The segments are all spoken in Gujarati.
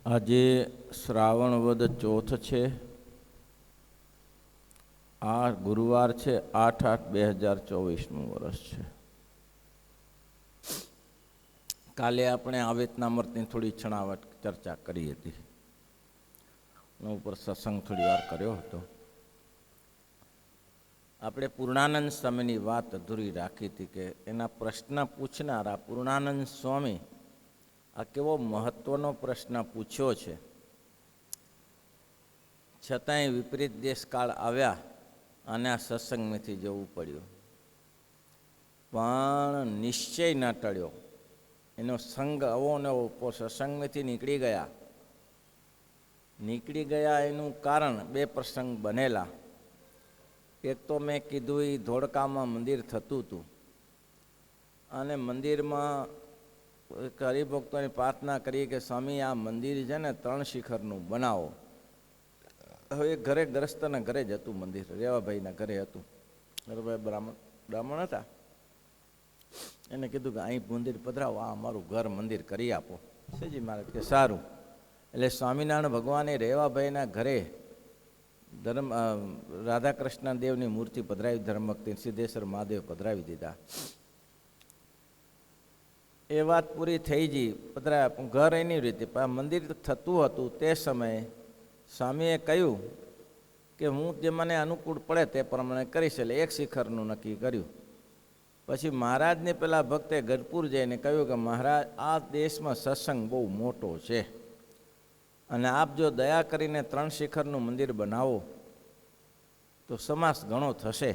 આજે શ્રાવણ વદ ચોથ છે. આ ગુરુવાર છે. 8/8/2024 વર્ષ છે. કાલે આપણે આવેતનામૃતની થોડી છણાવટ ચર્ચા કરી હતી. એના ઉપર સત્સંગ થોડી વાર કર્યો હતો. આપણે પૂર્ણાનંદ સ્વામીની વાત અધૂરી રાખી હતી કે એના પ્રશ્ન પૂછનારા પૂર્ણાનંદ સ્વામી આ કેવો મહત્વનો પ્રશ્ન પૂછ્યો છે. છતાંય વિપરીત દેશકાળ આવ્યા અને આ સત્સંગમાંથી જવું પડ્યું, પણ નિશ્ચય ન ટળ્યો. એનો સંગ આવો ને આવો સત્સંગમાંથી નીકળી ગયા એનું કારણ બે પ્રસંગ બનેલા. એક તો મેં કીધું એ ધોળકામાં મંદિર થતું હતું અને મંદિરમાં હરિભક્તોની પ્રાર્થના કરી કે સ્વામી આ મંદિર છે ને 3 શિખરનું બનાવો. હવે ઘરે ગ્રસ્તના ઘરે જ હતું મંદિર, રેવાભાઈના ઘરે હતું. રેવાભાઈ બ્રાહ્મણ હતા. એને કીધું કે અહીં મંદિર પધરાવો, આ અમારું ઘર મંદિર કરી આપો. શ્રીજી મહારાજ કે સારું. એટલે સ્વામિનારાયણ ભગવાને રેવાભાઈના ઘરે રાધાકૃષ્ણ દેવની મૂર્તિ પધરાવી, ધર્મભક્તિ સિદ્ધેશ્વર મહાદેવ પધરાવી દીધા. એ વાત પૂરી થઈ ગઈ, પધરાયા. ઘર એની રીતે મંદિર થતું હતું તે સમયે સ્વામીએ કહ્યું કે હું જે મને અનુકૂળ પડે તે પ્રમાણે કરીશ. એટલે 1 શિખરનું નક્કી કર્યું. પછી મહારાજને પેલા ભક્તે ગઢપુર જઈને કહ્યું કે મહારાજ, આ દેશમાં સત્સંગ બહુ મોટો છે અને આપ જો દયા કરીને 3 શિખરનું મંદિર બનાવો તો સમાસ ઘણો થશે.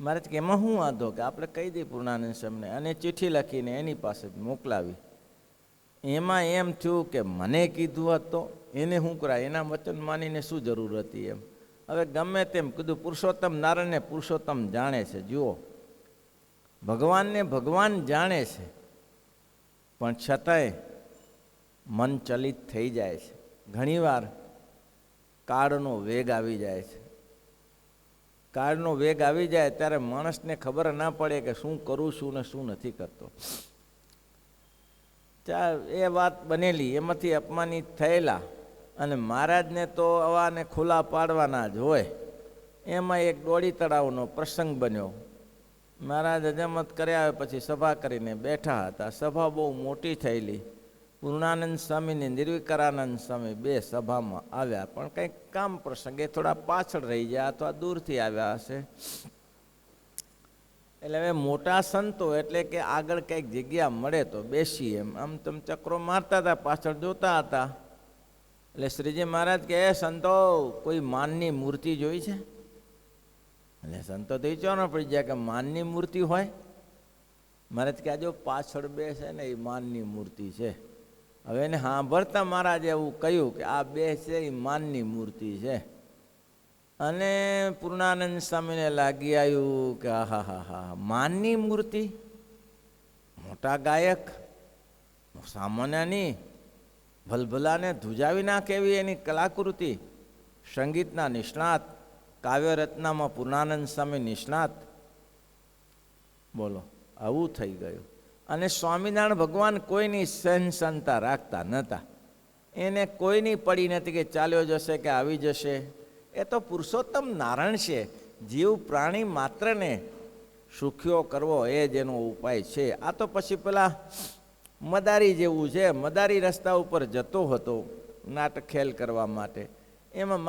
મહારાજ કે એમાં શું વાંધો, કે આપણે કહી દઈએ પૂર્ણાનંદ સ્વામીને. અને ચિઠ્ઠી લખીને એની પાસે મોકલાવી. એમાં એમ થયું કે મને કીધું હોત તો એને શું કરાય, એના વચન માનીને શું જરૂર હતી એમ. હવે ગમે તેમ કીધું, પુરુષોત્તમ નારાયણને પુરુષોત્તમ જાણે છે. જુઓ, ભગવાનને ભગવાન જાણે છે, પણ છતાંય મન ચલિત થઈ જાય છે. ઘણીવાર કાળનો વેગ આવી જાય છે. કાળનો વેગ આવી જાય ત્યારે માણસને ખબર ના પડે કે શું કરું છું ને શું નથી કરતો. એ વાત બનેલી, એમાંથી અપમાનિત થયેલા અને મહારાજને તો આવાને ખુલ્લા પાડવાના જ હોય. એમાં એક ડોળી તળાવનો પ્રસંગ બન્યો. મહારાજ હજામત કર્યા પછી સભા કરીને બેઠા હતા. સભા બહુ મોટી થયેલી. પૂર્ણાનંદ સ્વામી ને નિર્વિકારાનંદ સ્વામી 2 સભામાં આવ્યા, પણ કંઈક કામ પ્રસંગે થોડા પાછળ રહી ગયા અથવા દૂરથી આવ્યા હશે. એટલે હવે મોટા સંતો એટલે કે આગળ કંઈક જગ્યા મળે તો બેસી એમ આમ તેમ ચક્રો મારતા હતા, પાછળ જોતા હતા. એટલે શ્રીજી મહારાજ કે સંતો, કોઈ માનની મૂર્તિ જોઈ છે? એટલે સંતો તો વિચારવા પડી જાય કે માનની મૂર્તિ હોય. મહારાજ કે આ જો પાછળ બેસે ને એ માનની મૂર્તિ છે. હવે એને સાંભળતા મહારાજે એવું કહ્યું કે આ 2 છે એ માનની મૂર્તિ છે. અને પૂર્ણાનંદ સ્વામીને લાગી આવ્યું કે હા, માનની મૂર્તિ, મોટા ગાયક, સામાન્ય નહીં, ભલભલાને ધ્રુજાવી નાખે એવી એની કલાકૃતિ, સંગીતના નિષ્ણાત, કાવ્યરત્નામાં પૂર્ણાનંદ સ્વામી નિષ્ણાત. બોલો, આવું થઈ ગયું. અને સ્વામિનારાયણ ભગવાન કોઈની સહનશીલતા રાખતા નહોતા. એને કોઈની પડી નથી કે ચાલ્યો જશે કે આવી જશે. એ તો પુરુષોત્તમ નારાયણ છે. જીવ પ્રાણી માત્રને સુખ્યો કરવો એ જ એનો ઉપાય છે. આ તો પછી પેલા મદારી જેવું છે. મદારી રસ્તા ઉપર જતો હતો નાટક ખેલ કરવા માટે. એમાં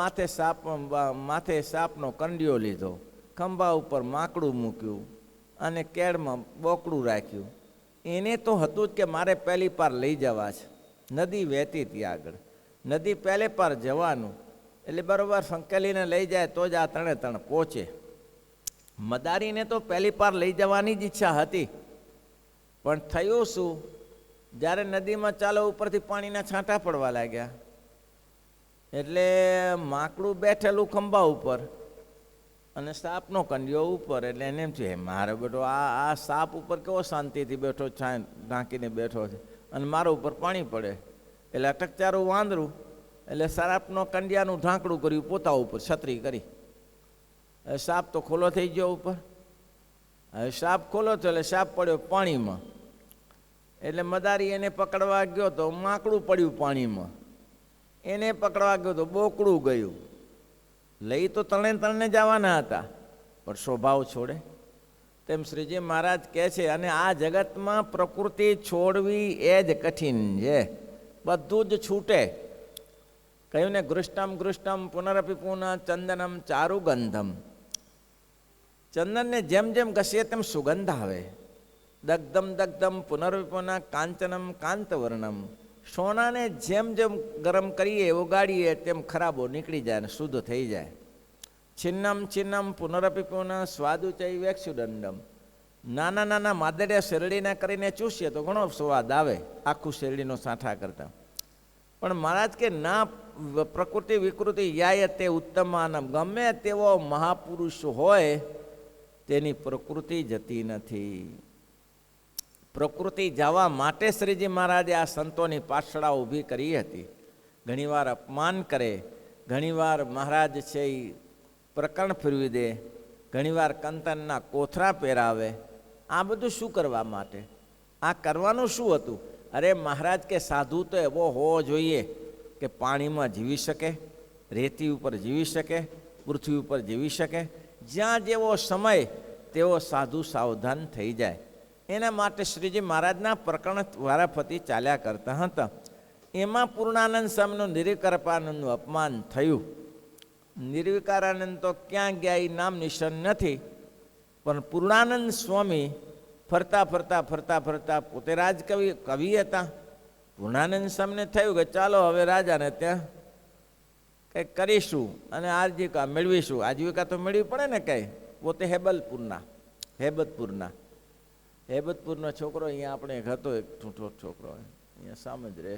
માથે સાપનો કંડિયો લીધો, ખંભા ઉપર માકડું મૂક્યું અને કેળમાં બોકડું રાખ્યું. એને તો હતું જ કે મારે પહેલી પાર લઈ જવા છે. નદી વહેતી હતી આગળ, નદી પહેલે પાર જવાનું. એટલે બરાબર સંકેલીને લઈ જાય તો જ આ 3 પહોંચે. મદારીને તો પહેલી પાર લઈ જવાની જ ઈચ્છા હતી, પણ થયું શું, જ્યારે નદીમાં ચાલો ઉપરથી પાણીના છાંટા પડવા લાગ્યા એટલે માકડું બેઠેલું ખંભા ઉપર અને સાપનો કંડિયો ઉપર. એટલે એને એમ છે, મારે બેઠો આ સાપ ઉપર કેવો શાંતિથી બેઠો, છાંય ઢાંકીને બેઠો છે અને મારા ઉપર પાણી પડે. એટલે અટકચારું વાંદરું એટલે સાપનો કંડિયાનું ઢાંકણું કર્યું પોતા ઉપર, છત્રી કરી. સાપ તો ખોલો થઈ ગયો ઉપર. હવે સાપ ખોલો થયો એટલે સાપ પડ્યો પાણીમાં. એટલે મદારી એને પકડવા ગયો તો માકડું પડ્યું પાણીમાં, એને પકડવા ગયો તો બોકડું ગયું. લઈ તો તણે જવાના હતા, પણ સ્વભાવ છોડે. તેમ શ્રીજી મહારાજ કહે છે, અને આ જગતમાં પ્રકૃતિ છોડવી એ જ કઠિન છે, બધું જ છૂટે. કહ્યું ને, ગૃષ્ટમ પુનરપી પુનઃ ચંદનમ ચારુગંધમ. ચંદનને જેમ જેમ ઘસીએ તેમ સુગંધ આવે. દગ્ધમ પુનરપી પુનઃ કાંચનમ કાંતવર્ણમ. સોનાને જેમ જેમ ગરમ કરીએ ઓગાડીએ તેમ ખરાબો નીકળી જાય ને શુદ્ધ થઈ જાય. છિન્નમ પુનરપી પુનઃ સ્વાદુ ચૈવેક્ષુદંડમ. નાના નાના માદડિયા શેરડીના કરીને ચૂસીએ તો ઘણો સ્વાદ આવે આખું શેરડીનો સાંઠા કરતા. પણ મહારાજ કે ના, પ્રકૃતિ વિકૃતિ યાય તે ઉત્તમાનમ. ગમે તેવો મહાપુરુષ હોય તેની પ્રકૃતિ જતી નથી. પ્રકૃતિ જવા માટે શ્રીજી મહારાજે આ સંતોની પાછળા ઊભી કરી હતી. ઘણીવાર અપમાન કરે, ઘણીવાર મહારાજ છે એ પ્રકરણ ફેરવી દે, ઘણીવાર કંતનના કોથરા પહેરાવે. આ બધું શું કરવા માટે? આ કરવાનું શું હતું? અરે મહારાજ કે સાધુ તો એવો હોવો જોઈએ કે પાણીમાં જીવી શકે, રેતી ઉપર જીવી શકે, પૃથ્વી ઉપર જીવી શકે. જ્યાં જેવો સમય તેવો સાધુ સાવધાન થઈ જાય. એના માટે શ્રીજી મહારાજના પ્રકરણ વારાફરતી ચાલ્યા કરતા હતા. એમાં પૂર્ણાનંદ સ્વામીનું નિર્વિકલ્પાનંદનું અપમાન થયું. નિર્વિકારાનંદ તો ક્યાં ગયા એ નામ નિશાન નથી, પણ પૂર્ણાનંદ સ્વામી ફરતા પોતે કવિ હતા. પૂર્ણાનંદ સ્વામીને થયું કે ચાલો હવે રાજાને ત્યાં કંઈક કરીશું અને આજીવિકા મેળવીશું. આજીવિકા તો મેળવી પડે ને કંઈ. પોતે હેબતપુરનો છોકરો અહીંયા આપણે એક હતો, એક ઠૂંઠો છોકરો અહીંયા સામે જ રહે,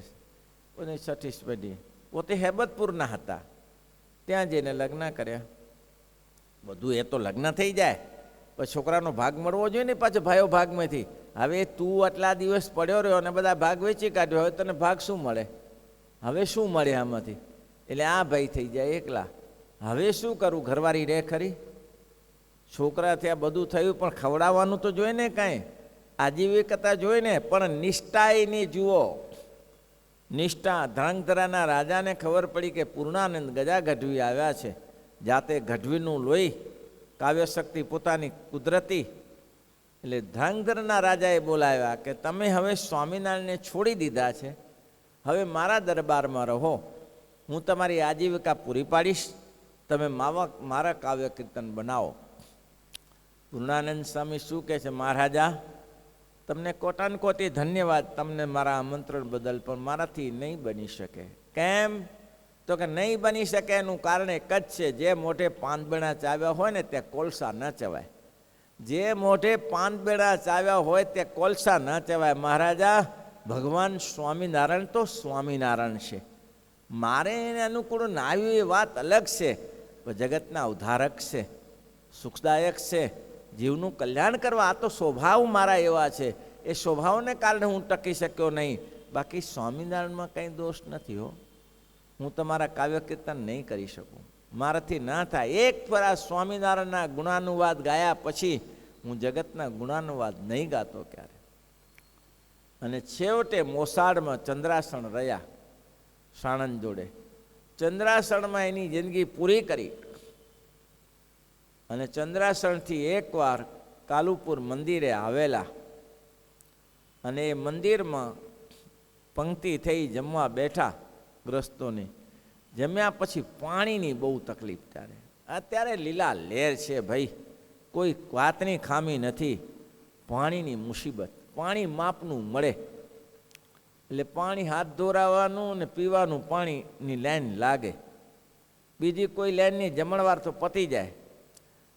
પોતે 6ઠી પેઢી, પોતે હેબતપુરના હતા. ત્યાં જઈને લગ્ન કર્યા. બધું એ તો લગ્ન થઈ જાય પછી છોકરાનો ભાગ મળવો જોઈએ ને પાછો ભાઈઓ ભાગમાંથી. હવે તું આટલા દિવસ પડ્યો રહ્યો અને બધા ભાગ વેચી કાઢ્યો, હવે તને ભાગ શું મળે? હવે શું મળે આમાંથી? એટલે આ ભાઈ થઈ જાય એકલા. હવે શું કરું? ઘરવાળી રહે ખરી? છોકરા ત્યાં બધું થયું, પણ ખવડાવવાનું તો જોઈએ ને કાંઈ, આજીવિકતા જોઈએ ને. પણ નિષ્ઠા એની જુઓ, નિષ્ઠા. ધ્રાંગધરાના રાજાને ખબર પડી કે પૂર્ણાનંદ ગજા ગઢવી આવ્યા છે. જાતે ગઢવીનું લોહી, કાવ્યશક્તિ પોતાની કુદરતી. એટલે ધ્રાંગધરના રાજાએ બોલાવ્યા કે તમે હવે સ્વામિનારાયણને છોડી દીધા છે, હવે મારા દરબારમાં રહો, હું તમારી આજીવિકા પૂરી પાડીશ, તમે મારા કાવ્ય કીર્તન બનાવો. પૂર્ણાનંદ સ્વામી શું કહે છે? મહારાજા, તમને કોટાન કોટી ધન્યવાદ તમને મારા આમંત્રણ બદલ, પણ મારાથી નહીં બની શકે. કેમ? તો કે નહીં બની શકે એનું કારણ એક જ છે, જે મોઢે પાંદબેડા ચાવ્યા હોય ને ત્યાં કોલસા ન ચવાય. જે મોઢે પાંદબેડા ચાવ્યા હોય તે કોલસા ન ચવાય. મહારાજા, ભગવાન સ્વામિનારાયણ તો સ્વામિનારાયણ છે. મારે એને અનુકૂળ ના આવ્યું એ વાત અલગ છે, પણ જગતના ઉદ્ધારક છે, સુખદાયક છે, જીવનું કલ્યાણ કરવા. આ તો સ્વભાવ મારા એવા છે, એ સ્વભાવને કારણે હું ટકી શક્યો નહીં. બાકી સ્વામિનારાયણમાં કંઈ દોષ નથી હો. હું તમારા કાવ્ય કીર્તન નહીં કરી શકું, મારાથી ના થાય. એક ફરા સ્વામિનારાયણના ગુણાનુવાદ ગાયા પછી હું જગતના ગુણાનુવાદ નહીં ગાતો ક્યારે. અને છેવટે મોસાળમાં ચંદ્રાસણ રહ્યા સાણંદ જોડે. ચંદ્રાસણમાં એની જિંદગી પૂરી કરી અને ચંદ્રાસણથી એકવાર કાલુપુર મંદિરે આવેલા. અને એ મંદિરમાં પંક્તિ થઈ, જમવા બેઠા ગ્રસ્તોની. જમ્યા પછી પાણીની બહુ તકલીફ. અત્યારે લીલા લહેર છે ભાઈ, કોઈ વાતની ખામી નથી. પાણીની મુસીબત, પાણી માપનું મળે એટલે પાણી હાથ ધોરાવાનું ને પીવાનું પાણીની લાઈન લાગે. બીજી કોઈ લાઈનની જમણવાર તો પતી જાય.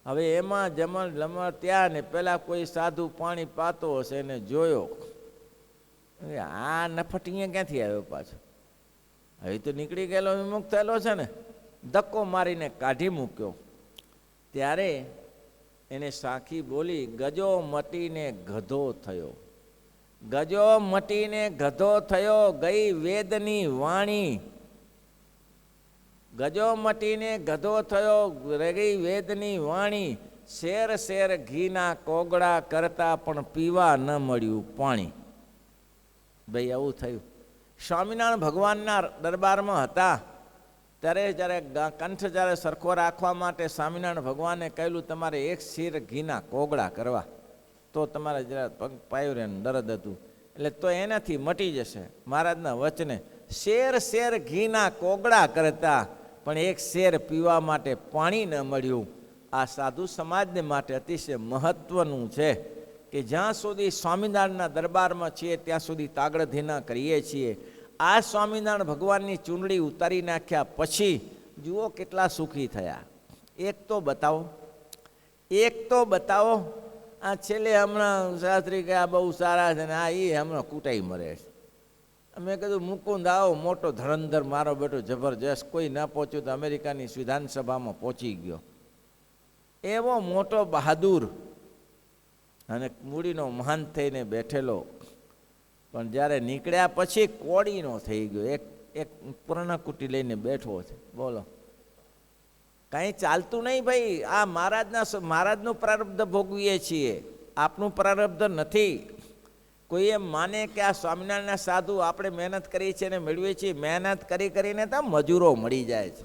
હવે એમાં જમણ ત્યાં ને પહેલાં કોઈ સાધુ પાણી પાતો હશે એને જોયો, આ નફટ અહીંયા ક્યાંથી આવ્યો પાછો? હવે તો નીકળી ગયેલો, વિમુક્ત થયેલો છે ને. ધક્કો મારીને કાઢી મૂક્યો. ત્યારે એને સાખી બોલી, ગજો મટીને ગધો થયો. ગજો મટીને ગધો થયો, ગઈ વેદની વાણી. ગજો મટીને ગધો થયો, ગઈ વેદની વાણી. શેર શેર ઘીના કોગળા કરતા પણ પીવા ન મળ્યું પાણી. ભાઈ આવું થયું. સ્વામિનારાયણ ભગવાનના દરબારમાં હતા ત્યારે જ્યારે કંઠ જ્યારે સરખો રાખવા માટે સ્વામિનારાયણ ભગવાને કહેલું તમારે એક શેર ઘીના કોગળા કરવા તો તમારે જરા પગ પાયું રહે દર્દ હતું એટલે તો એનાથી મટી જશે. મહારાજના વચને શેર શેર ઘીના કોગળા કરતા પણ એક શેર પીવા માટે પાણી ન મળ્યું. આ સાધુ સમાજને માટે અતિશય મહત્વનું છે કે જ્યાં સુધી સ્વામિનારાયણના દરબારમાં છીએ ત્યાં સુધી તાગડધીના કરીએ છીએ. આ સ્વામિનારાયણ ભગવાનની ચૂંદડી ઉતારી નાખ્યા પછી જુઓ કેટલા સુખી થયા. એક તો બતાવો. આ છેલ્લે હમણાં શાસ્ત્રી કે આ બહુ સારા છે ને આ એ હમણાં કૂટાઈ મરે છે. મેં કીધું મુકુંદ આવો મોટો ધરંધર મારો બેટો જબરજસ્ત, કોઈ ના પહોંચ્યું તો અમેરિકાની વિધાનસભામાં પહોંચી ગયો. એવો મોટો બહાદુર અને મૂડીનો મહાન થઈને બેઠેલો, પણ જ્યારે નીકળ્યા પછી કોડીનો થઈ ગયો. એક પૂર્ણકુટી લઈને બેઠો છે. બોલો, કાંઈ ચાલતું નહીં ભાઈ. આ મહારાજનું પ્રારબ્ધ ભોગવીએ છીએ, આપનું પ્રારબ્ધ નથી. કોઈ એમ માને કે આ સ્વામિનારાયણના સાધુ આપણે મહેનત કરીએ છીએ ને મેળવીએ છીએ. મહેનત કરીને તો મજૂરો મળી જાય છે.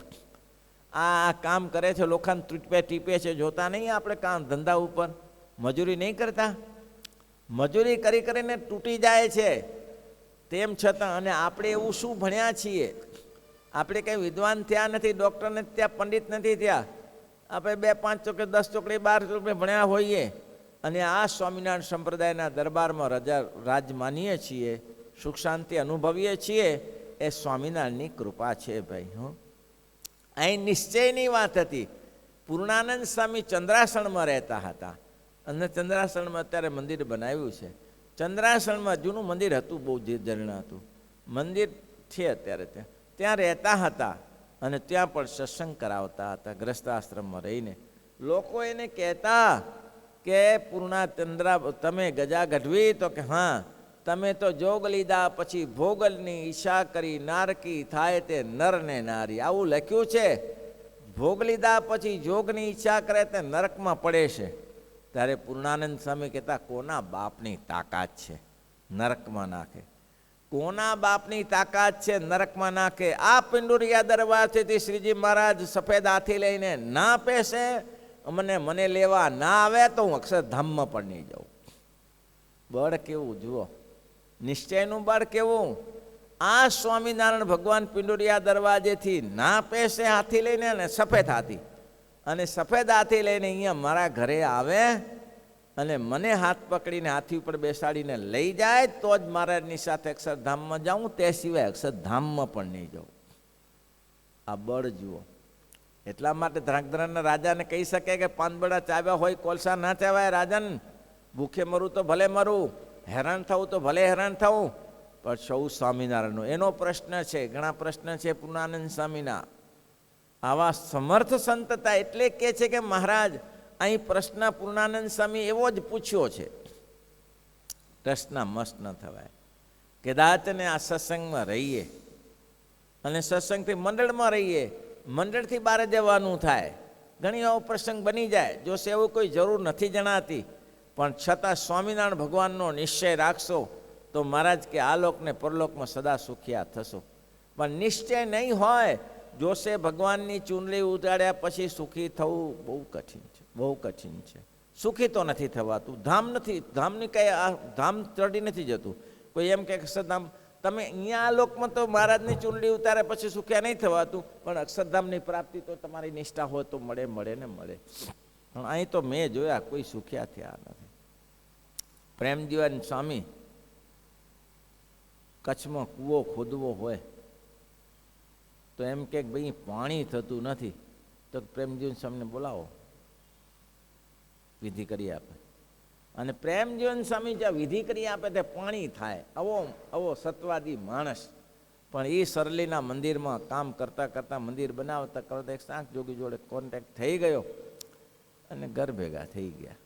આ કામ કરે છે, લોકોને ટીપે છે, જોતા નહીં આપણે કામ ધંધા ઉપર મજૂરી નહીં કરતા. મજૂરી કરીને તૂટી જાય છે. તેમ છતાં અને આપણે એવું શું ભણ્યા છીએ? આપણે કંઈ વિદ્વાન થયા નથી, ડૉક્ટર નથી થયા, પંડિત નથી થયા. આપણે 2 5 ચોકડી 10 ચોકડી 12 ચોકડી ભણ્યા હોઈએ અને આ સ્વામિનારાયણ સંપ્રદાયના દરબારમાં રાજ માનીએ છીએ, સુખ શાંતિ અનુભવીએ છીએ. એ સ્વામિનારાયણની કૃપા છે ભાઈ. અહીં નિશ્ચયની વાત હતી. પૂર્ણાનંદ સ્વામી ચંદ્રાસણમાં રહેતા હતા અને ચંદ્રાસણમાં અત્યારે મંદિર બનાવ્યું છે. ચંદ્રાસણમાં જૂનું મંદિર હતું, બહુ જીર્ણ હતું મંદિર છે અત્યારે. ત્યાં રહેતા હતા અને ત્યાં પણ સત્સંગ કરાવતા હતા ગ્રસ્તાશ્રમમાં રહીને. લોકો એને કહેતા કે તમે ગજા ગઢવી? તો કે હા, તમે તો જોગ લીધા પછી ભોગલની ઈચ્છા કરી, નારકી થાય તે નર ને નારી. આવું લખ્યું છે. ભોગ લીધા પછી જોગની ઈચ્છા કરે તે નરકમાં પડે છે. ત્યારે પૂર્ણાનંદ સ્વામી કહેતા કોના બાપની તાકાત છે નરકમાં નાખે? કોના બાપની તાકાત છે નરકમાં નાખે? આ પિંડુરિયા દરબારથી શ્રીજી મહારાજ સફેદ હાથી લઈને ના પેશે, મને લેવા ના આવે તો હું અક્ષરધામમાં પણ નહીં જાઉં. બળ કેવું જુઓ, નિશ્ચયનું બળ કેવું! આ સ્વામિનારાયણ ભગવાન પિંડુરિયા દરવાજેથી ના પેશે હાથી લઈને, અને સફેદ હાથી લઈને અહીંયા મારા ઘરે આવે અને મને હાથ પકડીને હાથી ઉપર બેસાડીને લઈ જાય તો જ મહારાજની સાથે અક્ષરધામમાં જાઉં, તે સિવાય અક્ષરધામમાં પણ નહીં જાઉં. આ બળ જુઓ. એટલા માટે ધ્રાંગધ્રાના રાજાને કહી શકે કે પાંદબડા ચાવ્યા હોય કોલસા ના ચાવાય. રાજાને ભૂખે મરું તો ભલે મરું, હેરાન થવું તો ભલે હેરાન થવું, પણ સૌ સ્વામિનારાયણનો એનો પ્રશ્ન છે. ઘણા પ્રશ્ન છે પૂર્ણાનંદ સ્વામીના. આવા સમર્થ સંતતા એટલે કે છે કે મહારાજ અહીં પ્રશ્ન પૂર્ણાનંદ સ્વામી એવો જ પૂછ્યો છે. પ્રશ્ન મસ્ત ન થવાય. કદાચને આ સત્સંગમાં રહીએ અને સત્સંગથી મંડળમાં રહીએ, મંડળથી બહાર જવાનું થાય, ઘણી એવો પ્રસંગ બની જાય. જો એવું કોઈ જરૂર નથી જણાતી, પણ છતાં સ્વામિનારાયણ ભગવાનનો નિશ્ચય રાખશો તો મહારાજ કે આ લોકને પરલોકમાં સદા સુખિયા થશો. પણ નિશ્ચય નહીં હોય, જોશે ભગવાનની ચૂંદડી ઉતાર્યા પછી સુખી થવું બહુ કઠિન છે, બહુ કઠિન છે. સુખી તો નથી થવાતું. ધામની કંઈ ધામ ચડી નથી જતું. કોઈ એમ કે અક્ષરધામ, તમે અહીંયા આ લોકમાં તો મહારાજની ચૂંદડી ઉતારે પછી સુખ્યા નહીં થવાતું, પણ અક્ષરધામની પ્રાપ્તિ તો તમારી નિષ્ઠા હોય તો મળે ને મળે. પણ અહીં તો મેં જોયા કોઈ સુખ્યા થયા નથી. પ્રેમજીવન સ્વામી કચ્છમાં કૂવો ખોદવો હોય તો એમ કે ભાઈ પાણી થતું નથી, તો પ્રેમજીવન સ્વામીને બોલાવો, વિધિ કરી આપે. અને પ્રેમજીવન સ્વામી જ્યાં વિધિ કરી આપે તે પાણી થાય. આવો સત્વાદી માણસ પણ એ સરલીના મંદિરમાં કામ કરતાં મંદિર બનાવતા એક શાંત જોગી જોડે કોન્ટેક્ટ થઈ ગયો અને ઘર ભેગા થઈ ગયા.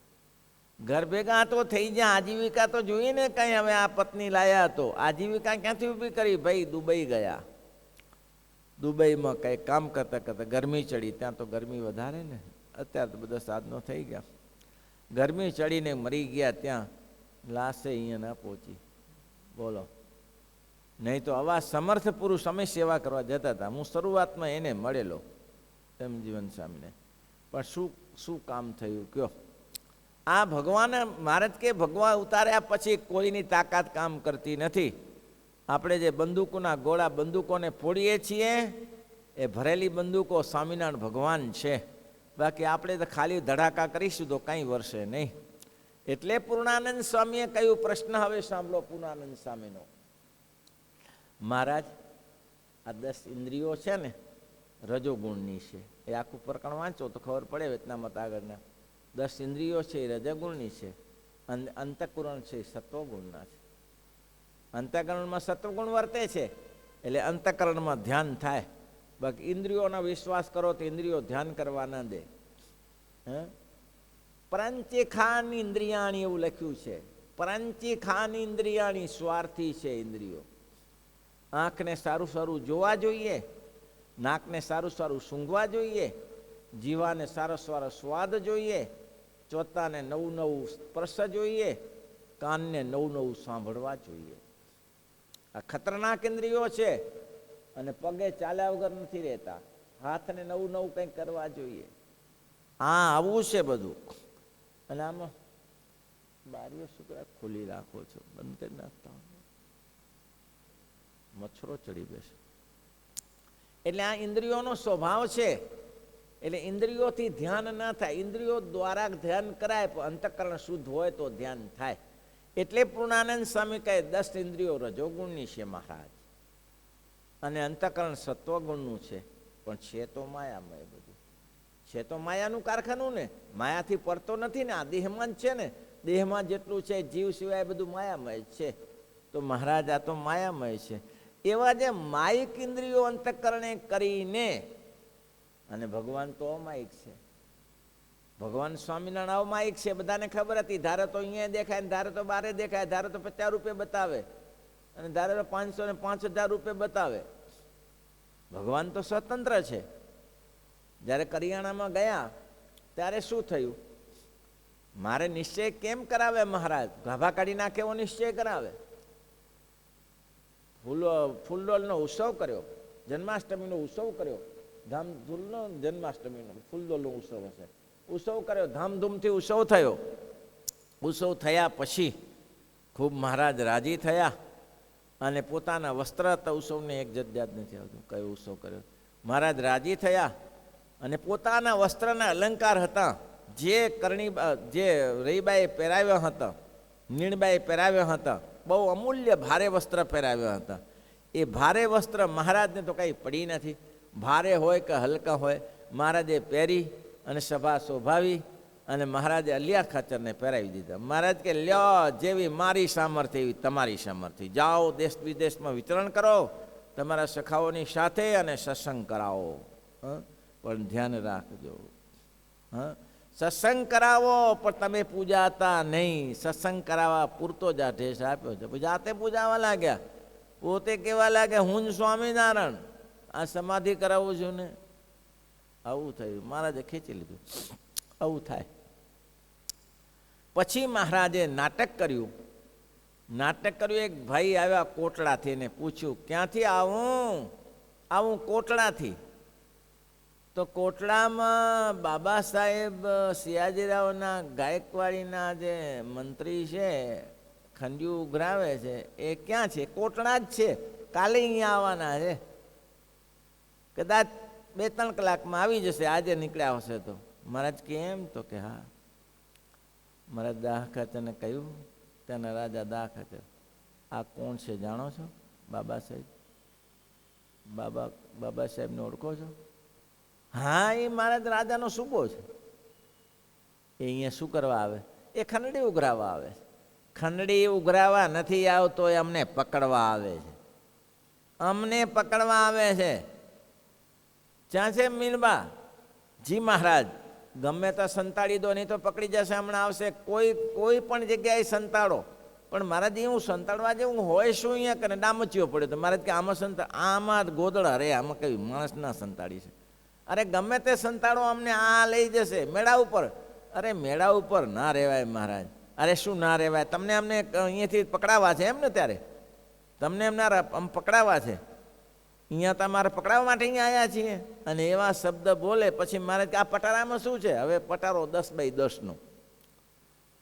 ઘર ભેગા તો થઈ ગયા, આજીવિકા તો જોઈએ ને કંઈ. હવે આ પત્ની લાયા તો આજીવિકા ક્યાંથી ઊભી કરી? ભાઈ દુબઈ ગયા. દુબઈમાં કંઈ કામ કરતાં ગરમી ચડી. ત્યાં તો ગરમી વધારે ને, અત્યારે તો બધા સાધનો થઈ ગયા. ગરમી ચડીને મરી ગયા. ત્યાં લાશે અહીંયા ના પહોંચી. બોલો, નહીં તો આવા સમર્થ પુરુષ અમે સેવા કરવા જતા હતા. હું શરૂઆતમાં એને મળેલો પ્રેમજીવન સ્વામીને, પણ શું શું કામ થયું કયો? આ ભગવાન મહારાજ કે ભગવાન ઉતાર્યા પછી કોઈની તાકાત કામ કરતી નથી. આપણે જે બંદૂકોના ગોળા બંદૂકોને ફોડીએ છીએ એ ભરેલી બંદૂકો સ્વામિનારાયણ ભગવાન છે. બાકી આપણે તો ખાલી ધડાકા કરીશું તો કંઈ વરસે નહીં. એટલે પૂર્ણાનંદ સ્વામીએ કહ્યું, પ્રશ્ન હવે સાંભળો પૂર્ણાનંદ સ્વામીનો. મહારાજ, આ 10 ઇન્દ્રિયો છે ને રજોગુણની છે. એ આખું પ્રકરણ વાંચો તો ખબર પડે વેતનામત આગળના. 10 ઇન્દ્રિયો છે એ રજોગુણની છે, અને અંતઃકરણ છે એ સત્વગુણના છે. અંતઃકરણમાં સત્વગુણ વર્તે છે એટલે અંતઃકરણમાં ધ્યાન થાય. બાકી ઇન્દ્રિયોનો વિશ્વાસ કરો તો ઇન્દ્રિયો ધ્યાન કરવા ના દે. પંચેખાન ઇન્દ્રિયાણી એવું લખ્યું છે. પંચેખાન ઇન્દ્રિયાણી સ્વાર્થી છે ઇન્દ્રિયો. આંખને સારું સારું જોવા જોઈએ, નાકને સારું સારું સૂંઘવા જોઈએ, જીવાને સારો સારો સ્વાદ જોઈએ, ચોથાને નવું નવું સ્પર્શ જોઈએ, કાનને નવું નવું સાંભળવા જોઈએ. આ ખતરનાક ઇન્દ્રિયો છે. અને પગે ચાલ્યા વગર નથી રહેતા. હાથને નવું નવું કંઈક કરવા જોઈએ. આવું છે બધું. અને આમાં બારીઓ શું ખુલ્લી રાખો છો, બંધ કરી નાખતા, મચ્છરો ચડી બેસે. એટલે આ ઇન્દ્રિયોનો સ્વભાવ છે. એટલે ઇન્દ્રિયોથી ધ્યાન ના થાય. ઇન્દ્રિયો દ્વારા ધ્યાન કરાય, પણ અંતઃકરણ શુદ્ધ હોય તો ધ્યાન થાય. એટલે પૂર્ણાનંદ સ્વામી કહે 10 ઇન્દ્રિયો રજોગુણની છે મહારાજ, અને અંતઃકરણ સત્વગુણનું છે. પણ છે તો માયામય બધું. છે તો માયાનું કારખાનું ને, માયાથી પડતો નથી ને. આ દેહમાં જ છે ને. દેહમાં જેટલું છે જીવ સિવાય બધું માયામય છે. તો મહારાજ આ તો માયામય છે. એવા જે માયિક ઇન્દ્રિયો અંતઃકરણે કરીને, અને ભગવાન તો અમાયિક છે. ભગવાન સ્વામિનારાયણ અમાયિક છે, બધાને ખબર હતી. ધારે તો અહીંયા દેખાય ને ધારે તો બારે દેખાય, ધારે તો 50 રૂપિયા બતાવે અને ધારે તો 500 ને 5000 રૂપિયા બતાવે. ભગવાન તો સ્વતંત્ર છે. જ્યારે કરિયાણામાં ગયા ત્યારે શું થયું? મારે નિશ્ચય કેમ કરાવે મહારાજ? ગાભા કાઢી નાખે એવો નિશ્ચય કરાવે. ફૂલડોલનો ઉત્સવ કર્યો, જન્માષ્ટમીનો ઉત્સવ કર્યો, ધામધૂમનો જન્માષ્ટમીનો ફૂલડોલનો ઉત્સવ હશે. ઉત્સવ કર્યો, ધામધૂમથી ઉત્સવ થયો. ઉત્સવ થયા પછી ખૂબ મહારાજ રાજી થયા, અને પોતાના વસ્ત્ર હતા. ઉત્સવને એક જાત નથી આવતું કયો ઉત્સવ કર્યો. મહારાજ રાજી થયા અને પોતાના વસ્ત્રના અલંકાર હતા જે રહીબાએ પહેરાવ્યા હતા, નીણબાએ પહેરાવ્યા હતા, બહુ અમૂલ્ય ભારે વસ્ત્ર પહેરાવ્યા હતા. એ ભારે વસ્ત્ર મહારાજને તો કંઈ પડી નથી. ભારે હોય કે હલકા હોય, મહારાજે પહેરી અને સભા શોભાવી, અને મહારાજે અલિયા ખાચરને પહેરાવી દીધા. મહારાજ કે લ્યો, જેવી મારી સામર્થ્ય એવી તમારી સામર્થ્ય. જાઓ દેશ વિદેશમાં વિતરણ કરો તમારા સખાઓની સાથે, અને સત્સંગ કરાવો. પણ ધ્યાન રાખજો, સત્સંગ કરાવો પણ તમે પૂજાતા નહીં. સત્સંગ કરાવવા પૂરતો જ આદેશ આપ્યો છે. જાતે પૂજાવા લાગ્યા, પોતે કહેવા લાગ્યા હું જ સ્વામિનારાયણ, આ સમાધિ કરાવું છું ને. આવું થયું. મહારાજે ખેંચી લીધું. આવું થાય. પછી મહારાજે નાટક કર્યું. એક ભાઈ આવ્યા કોટડાથી, ને પૂછ્યું ક્યાંથી આવું કોટડાથી. તો કોટડામાં બાબા સાહેબ સિયાજીરાવના ગાયકવાડીના જે મંત્રી છે, ખંડિયું ઉઘરાવે છે, એ ક્યાં છે? કોટડા જ છે. કાલે અહીંયા આવવાના છે. કદાચ 2-3 કલાકમાં આવી જશે. આજે નીકળ્યા હશે તો. મહારાજ કેમ? તો કે હા. મહારાજ દાહ ખાચરને કહ્યું, ત્યાંના રાજા દાહ ખાચર, આ કોણ છે જાણો છો? બાબા સાહેબ. બાબા સાહેબને ઓળખો છો? હા, એ મહારાજ રાજાનો સુબો છે. એ અહીંયા શું કરવા આવે? એ ખંડડી ઉઘરાવા આવે છે. ખંડડી ઉઘરાવા નથી આવતો, એ અમને પકડવા આવે છે. અમને પકડવા આવે છે. ક્યાં છે મીનબા? જી મહારાજ, ગમે તો સંતાડી દો, નહીં તો પકડી જશે. હમણાં આવશે. કોઈ પણ જગ્યાએ સંતાડો. પણ મહારાજ હું સંતાડવા જેવું હોય શું? અહીંયા કરે ડામચીઓ પડ્યો. તો મહારાજ કે આમાં ગોદડા રે, આમાં કઈ માણસ ના સંતાડી છે. અરે ગમે તે સંતાડો, અમને આ લઈ જશે મેળા ઉપર. અરે મેળા ઉપર ના રહેવાય મહારાજ. અરે શું ના રહેવાય? તમને અમને અહીંયાથી પકડાવા છે એમ ને? ત્યારે તમને એમના આમ પકડાવા છે, અહીંયા તમારે પકડાવવા માટે અહીંયા આવ્યા છીએ. અને એવા શબ્દ બોલે પછી મારે આ પટારામાં શું છે? હવે પટારો 10x10નો,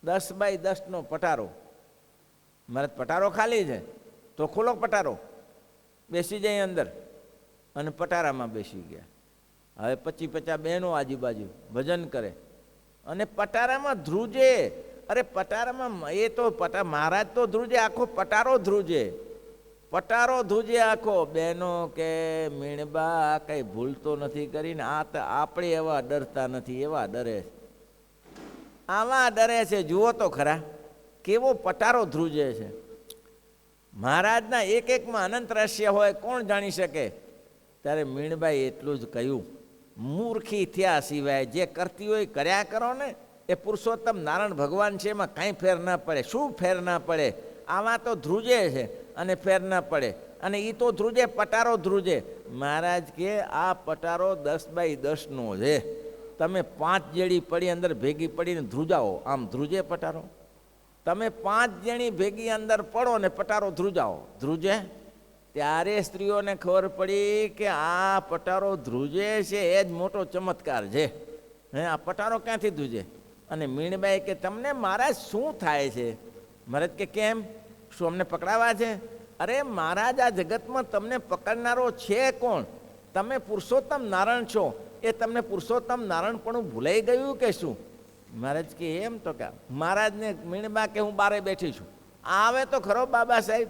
10x10નો પટારો. મારે પટારો ખાલી છે તો ખુલ્લો પટારો, બેસી જાય અંદર. અને પટારામાં બેસી ગયા. હવે 25-50 બહેનો આજુબાજુ ભજન કરે અને પટારામાં ધ્રુજે. અરે પટારામાં એ તો મહારાજ તો ધ્રુજે, આખો પટારો ધ્રુજે, પટારો ધ્રુજે આખો. બહેનો કે મીણબા કઈ ભૂલ તો નથી કરીને, આ તો આપણે એવા ડરતા નથી, એવા ડરે છે, આવા ડરે છે. જુઓ તો ખરા કેવો પટારો ધ્રુજે છે. મહારાજના એક એકમાં અનંત રહસ્ય હોય, કોણ જાણી શકે? ત્યારે મીણબાઈ એટલું જ કહ્યું, મૂર્ખી થયા સિવાય જે કરતી હોય કર્યા કરો ને. એ પુરુષોત્તમ નારાયણ ભગવાન છે, એમાં કાંઈ ફેર ના પડે. શું ફેર ના પડે? આવા તો ધ્રુજે છે અને ફેર ના પડે. અને એ તો ધ્રુજે, પટારો ધ્રુજે. મહારાજ કે આ પટારો 10x10નો છે. તમે 5 જેડી પડી અંદર ભેગી પડીને ધ્રુજાઓ, આમ ધ્રુજે પટારો. તમે 5 જણી ભેગી અંદર પડો ને પટારો ધ્રુજાઓ, ધ્રુજે. ત્યારે સ્ત્રીઓને ખબર પડી કે આ પટારો ધ્રુજે છે એ જ મોટો ચમત્કાર છે. આ પટારો ક્યાંથી ધ્રુજે? અને મીણબાઈ કે તમને મહારાજ શું થાય છે? મહારાજ કે કેમ, શું અમને પકડાવા છે? અરે મહારાજ, આ જગતમાં તમને પકડનારો છે કોણ? તમે પુરુષોત્તમ નારાયણ છો. એ તમને પુરુષોત્તમ નારાયણ પણ ભૂલાઈ ગયું કે શું? મહારાજ કે એમ તો કે મહારાજને મીણબા કે હું બારે બેઠી છું, આવે તો ખરો બાબા સાહેબ,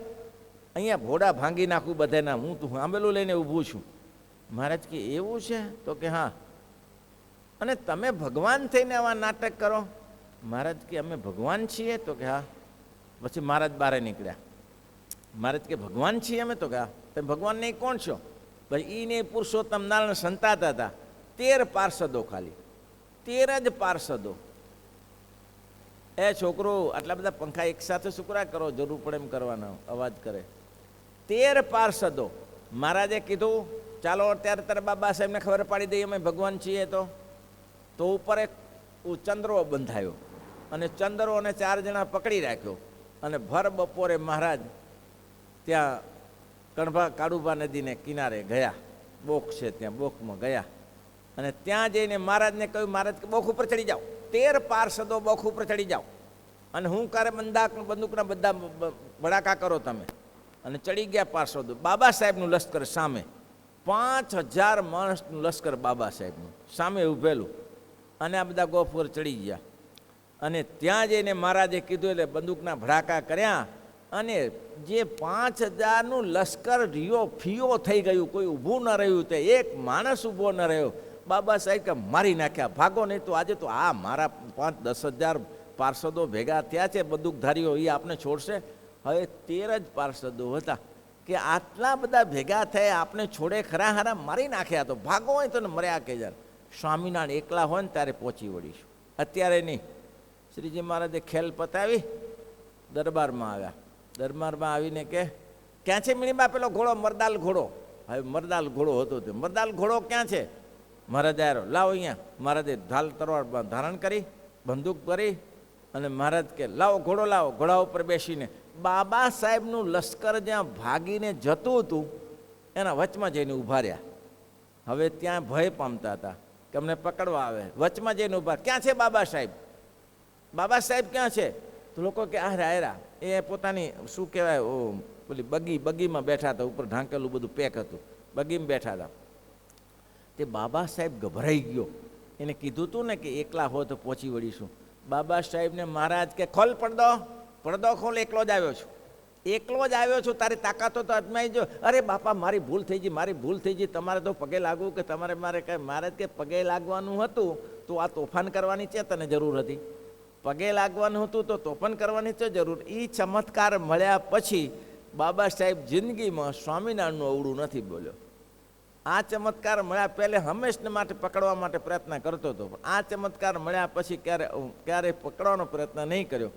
અહીંયા ભોડા ભાંગી નાખું બધાના, હું તો આંબેલું લઈને ઊભું છું. મહારાજ કે એવું છે? તો કે હા. અને તમે ભગવાન થઈને આવા નાટક કરો? મહારાજ કે અમે ભગવાન છીએ? તો કે હા. પછી મહારાજ બારે નીકળ્યા. મહારાજ કે ભગવાન છીએ અમે? તો કે હા. તમે ભગવાન નહીં કોણ છો? ભાઈ એને પુરુષોત્તમ નારાયણ સંતાતા હતા, 13 પાર્ષદો, ખાલી 13 જ પાર્ષદો. એ છોકરો આટલા બધા પંખા એકસાથે સુકરા કરો, જરૂર પડે એમ કરવાનો, અવાજ કરે. 13 પાર્ષદો. મહારાજે કીધું ચાલો અત્યારે તારે બાબા સાહેબને ખબર પાડી દઈએ અમે ભગવાન છીએ. તો ઉપર એક ચંદ્રો બંધાયો અને ચંદ્રોને 4 જણા પકડી રાખ્યો. અને ભર બપોરે મહારાજ ત્યાં કણભા કાળુભા નદીને કિનારે ગયા, બોક છે ત્યાં, બોકમાં ગયા. અને ત્યાં જઈને મહારાજને કહ્યું, મહારાજ કે બોક ઉપર ચડી જાઓ, 13 પાર્ષદો બોક ઉપર ચડી જાઓ અને હું કારે બંદૂકના બધા ભડાકા કરો તમે. અને ચડી ગયા પાર્ષદો. બાબા સાહેબનું લશ્કર સામે, 5000 માણસનું લશ્કર બાબા સાહેબનું સામે ઊભેલું. અને આ બધા ગોફ પર ચડી ગયા. અને ત્યાં જઈને મહારાજે કીધું એટલે બંદૂકના ભડાકા કર્યા. અને જે 5000નું લશ્કર રિયો ફિયો થઈ ગયું, કોઈ ઊભું ન રહ્યું, તે એક માણસ ઊભો ન રહ્યો. બાબા સાહેબ કે મારી નાખ્યા, ભાગો નહીં તો આજે તો આ મારા 5-10 હજાર પાર્ષદો ભેગા થયા છે બંદૂકધારીઓ, એ આપણે છોડશે? હવે 13 જ પાર્ષદો હતા કે આટલા બધા ભેગા થયા, આપણે છોડે ખરા? હારા મારી નાખ્યા. તો ભાગો હોય તો મર્યા કે જાર. સ્વામિનારાયણ એકલા હોય ને ત્યારે પહોંચી વળીશું, અત્યારે નહીં. શ્રીજી મહારાજે ખેલ પતાવી દરબારમાં આવ્યા. દરબારમાં આવીને કે ક્યાં છે મીણીબા પેલો ઘોડો, મરદાલ ઘોડો? હવે મરદાલ ઘોડો હતો તે. મરદાલ ઘોડો ક્યાં છે? મહારાજ આવ્યો, લાવો અહીંયા. મહારાજે ઢાલ તરવાર ધારણ કરી, બંદૂક કરી અને મહારાજ કે લાવો ઘોડો લાવો. ઘોડા ઉપર બેસીને બાબા સાહેબનું લશ્કર જ્યાં ભાગીને જતું હતું એના વચમાં જઈને ઊભા રહ્યા. હવે ત્યાં ભય પામતા હતા કે અમને પકડવા આવે. વચમાં જઈને ઊભા, ક્યાં છે બાબા સાહેબ? બાબા સાહેબ ક્યાં છે? તો લોકો કે આ રાયરા, એ પોતાની શું કહેવાય પેલી બગીમાં બેઠા હતા, ઉપર ઢાંકેલું બધું પેક હતું, બગીમાં બેઠા હતા. તે બાબા સાહેબ ગભરાઈ ગયો. એને કીધું હતું ને કે એકલા હોય તો પહોંચી વળીશું. બાબા સાહેબને મહારાજ કે ખોલ પડદો, પડદો ખોલ, એકલો જ આવ્યો છું, એકલો જ આવ્યો છું, તારી તાકાતો તો અજમાઈ જો. અરે બાપા મારી ભૂલ થઈ ગઈ, મારી ભૂલ થઈ ગઈ, તમારે તો પગે લાગવું કે તમારે મારે કાંઈ? મહારાજ કે પગે લાગવાનું હતું તો આ તોફાન કરવાની છે તને જરૂર હતી? પગે લાગવાનું હતું તો તોફાન કરવાની છે જરૂર? એ ચમત્કાર મળ્યા પછી બાબા સાહેબ જિંદગીમાં સ્વામિનારાયણનું અવળું નથી બોલ્યો. આ ચમત્કાર મળ્યા પહેલે હંમેશને માટે પકડવા માટે પ્રયત્ન કરતો હતો, પણ આ ચમત્કાર મળ્યા પછી ક્યારેય પકડવાનો પ્રયત્ન નહીં કર્યો.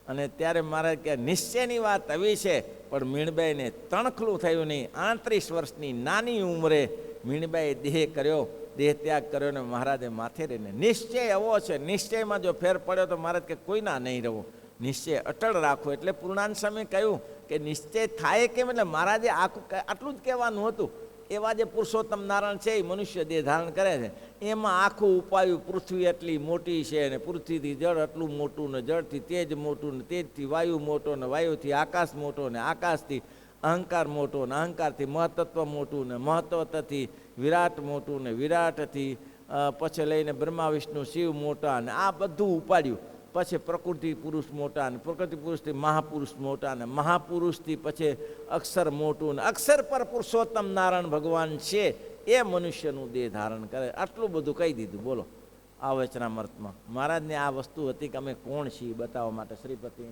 અને ત્યારે મારે કે નિશ્ચયની વાત આવી છે, પણ મીણબાઈને તણખલું થયું નહીં. 38 વર્ષની નાની ઉંમરે મીણબાઈએ દેહ કર્યો, દેહ ત્યાગ કર્યો ને મહારાજે માથે રહીને નિશ્ચય એવો છે, નિશ્ચયમાં જો ફેર પડ્યો તો મહારાજ કે કોઈના નહીં રહો, નિશ્ચય અટળ રાખો. એટલે પૂર્ણાંત સ્વામી કહ્યું કે નિશ્ચય થાય કેમ, એટલે મહારાજે આખું આટલું જ કહેવાનું હતું. એવા જે પુરુષોત્તમ નારાયણ છે એ મનુષ્ય દેહ ધારણ કરે છે, એમાં આખું ઉપાયું પૃથ્વી એટલી મોટી છે ને પૃથ્વીથી જળ એટલું મોટું ને જળથી તેજ મોટું ને તેજથી વાયુ મોટો ને વાયુથી આકાશ મોટો ને આકાશથી અહંકાર મોટો ને અહંકારથી મહત્ત્વ મોટું ને મહત્ત્વથી વિરાટ મોટું ને વિરાટથી પછી લઈને બ્રહ્મા વિષ્ણુ શિવ મોટા ને આ બધું ઉપાડ્યું. પછી પ્રકૃતિ પુરુષ મોટા ને પ્રકૃતિ પુરુષથી મહાપુરુષ મોટા ને મહાપુરુષથી પછી અક્ષર મોટું ને અક્ષર પર પુરુષોત્તમ નારાયણ ભગવાન છે એ મનુષ્યનું દેહ ધારણ કરે. આટલું બધું કહી દીધું. બોલો આ વચનામૃતમાં મહારાજને આ વસ્તુ હતી કે અમે કોણ છીએ બતાવવા માટે. શ્રીપતિ